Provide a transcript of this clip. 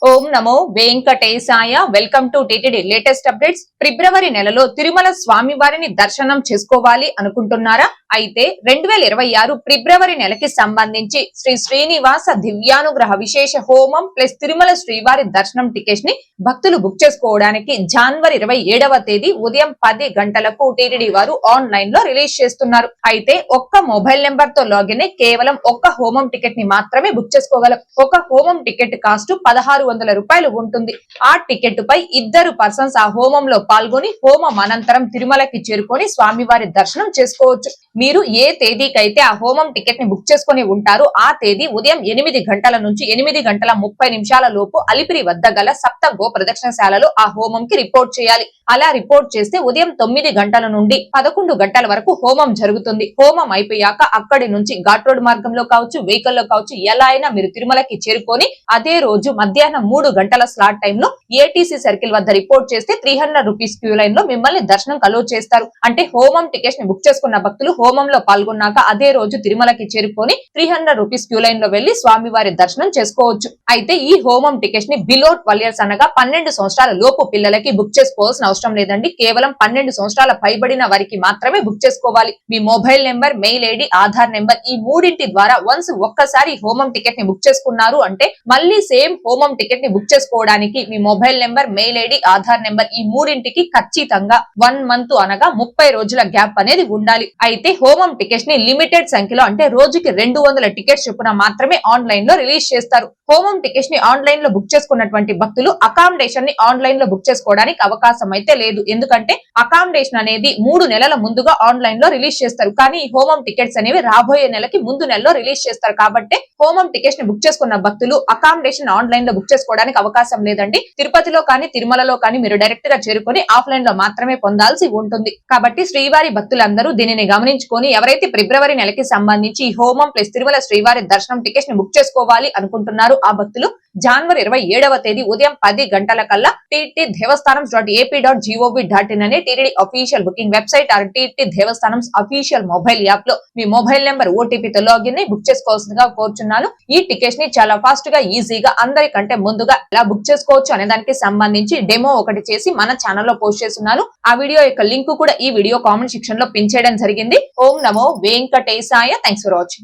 ఓం నమో వెంకటేశాయ. Welcome to TTD latest updates. ఫిబ్రవరి నెలలో తిరుమల స్వామి వారిని దర్శనం చేసుకోవాలి అనుకుంటున్నారా? అయితే 2026 ఫిబ్రవరి నెలకి సంబంధించి శ్రీ శ్రీనివాస దివ్యానుగ్రహ విశేష హోమం ప్లస్ తిరుమల శ్రీవారి దర్శనం టికెట్స్ ని భక్తులు బుక్ చేసుకోవడానికి జనవరి 27వ తేదీ ఉదయం 10 గంటలకు టిటిడి వారు ఆన్లైన్ లో రిలీజ్ చేస్తున్నారు. అయితే ఒక్క మొబైల్ నెంబర్ తో లాగిన్ కేవలం ఒక్క హోమం టికెట్ ని మాత్రమే బుక్ చేసుకోగలం. ఒక హోమం టికెట్ కాస్ట్ 1600 రూపాయలు ఉంటుంది. ఆ టికెట్ పై ఇద్దరు పర్సన్స్ ఆ హోమంలో పాల్గొని హోమం అనంతరం తిరుమలకి చేరుకొని స్వామివారి దర్శనం చేసుకోవచ్చు. మీరు ఏ తేదీకైతే ఆ హోమం టికెట్ ని బుక్ చేసుకుని ఉంటారో ఆ తేదీ ఉదయం 8 గంటల నుంచి 8:30 లోపు అలిపిరి వద్ద గల సప్త గో ప్రదక్షిణశాలలో ఆ హోమం కి రిపోర్ట్ చేయాలి. అలా రిపోర్ట్ చేస్తే ఉదయం 9 గంటల నుండి 11 గంటల వరకు హోమం జరుగుతుంది. హోమం అయిపోయాక అక్కడి నుంచి ఘాట్ రోడ్ మార్గంలో కావచ్చు, వెహికల్ లో కావచ్చు, ఎలా అయినా మీరు తిరుమలకి చేరుకొని అదే రోజు మధ్యాహ్నం 3 గంటల స్లాట్ టైమ్ లో ఏటీసీ సర్కిల్ వద్ద రిపోర్ట్ చేస్తే 300 రూపీస్ క్యూ లైన్ లో మిమ్మల్ని దర్శనం అలో చేస్తారు. అంటే హోమం టికెట్స్ ని బుక్ చేసుకున్న భక్తులు హోమంలో పాల్గొన్నాక అదే రోజు తిరుమలకి చేరుకొని 300 రూపీస్ క్యూ లైన్ లో వెళ్లి స్వామివారి దర్శనం చేసుకోవచ్చు. అయితే ఈ హోమం టికెట్స్ ని బిలో 12 ఇయర్స్ అనగా 12 సంవత్సరాల లోపు పిల్లలకి బుక్ చేసుకోవాల్సిన అవసరం లేదండి. కేవలం 12 సంవత్సరాల పైబడిన వారికి మాత్రమే బుక్ చేసుకోవాలి. మీ mobile number, mail ID, Aadhaar number ఈ మూడింటి ద్వారా వన్స్ ఒక్కసారి హోమం టికెట్ ని బుక్ చేసుకున్నారు అంటే మళ్ళీ సేమ్ హోమం టికెట్ ని బుక్ చేసుకోవడానికి మీ mobile number, mail ID, Aadhaar number ఈ మూడింటికి ఖచ్చితంగా 1 మంత్ అనగా 30 రోజుల గ్యాప్ అనేది ఉండాలి. అయితే హోమం టికెట్స్ ని లిమిటెడ్ సంఖ్యలో అంటే రోజుకి 200 టికెట్స్ చొప్పున మాత్రమే ఆన్లైన్ లో రిలీజ్ చేస్తారు. హోమం టికెట్స్ ని ఆన్లైన్ లో బుక్ చేసుకున్నటువంటి భక్తులు అకామిడేషన్ ని ఆన్లైన్ లో బుక్ చేసుకోవడానికి అవకాశం అయితే లేదు. ఎందుకంటే అకామిడేషన్ అనేది 3 నెలల ముందుగా ఆన్లైన్ లో రిలీజ్ చేస్తారు. కానీ ఈ హోమం టికెట్స్ అనేవి రాబోయే నెలకి ముందు నెలలో రిలీజ్ చేస్తారు. కాబట్టి హోమం టికెట్స్ ని బుక్ చేసుకున్న భక్తులు అకామిడేషన్ ఆన్లైన్ లో బుక్ చేసుకోవడానికి అవకాశం లేదండి. తిరుపతిలో కానీ తిరుమలలో కానీ మీరు డైరెక్ట్ గా చేరుకొని ఆఫ్లైన్ లో మాత్రమే పొందాల్సి ఉంటుంది. కాబట్టి శ్రీవారి భక్తులందరూ దీనిని గమనించుకొని ఎవరైతే ఫిబ్రవరి నెలకి సంబంధించి ఈ హోమం ప్లస్ తిరుమల శ్రీవారి దర్శనం టికెట్స్ ని బుక్ చేసుకోవాలి అనుకుంటున్నారు ఆ భక్తులు జనవరి 27వ తేదీ ఉదయం 10 గంటల కల్లా టిటి దేవస్థానం.ap.gov.in అనే TTD official booking website are TT Devasthanam official mobile app లో మీ మొబైల్ నెంబర్, ఓటీపీతో లాగిన్ ని బుక్ చేసుకోవాల్సిందిగా కోరుచున్నాను. ఈ టికెట్స్ ని చాలా ఫాస్ట్ గా ఈజీగా అందరికంటే ముందుగా ఎలా బుక్ చేసుకోవచ్చు అనే దానికి సంబంధించి డెమో ఒకటి చేసి మన ఛానల్లో పోస్ట్ చేస్తున్నాను. ఆ వీడియో యొక్క లింక్ కూడా ఈ వీడియో కామెంట్ సెక్షన్ లో పిన్ చేయడం జరిగింది. ఓం నమో వెంకటేశాయ. Thanks for watching.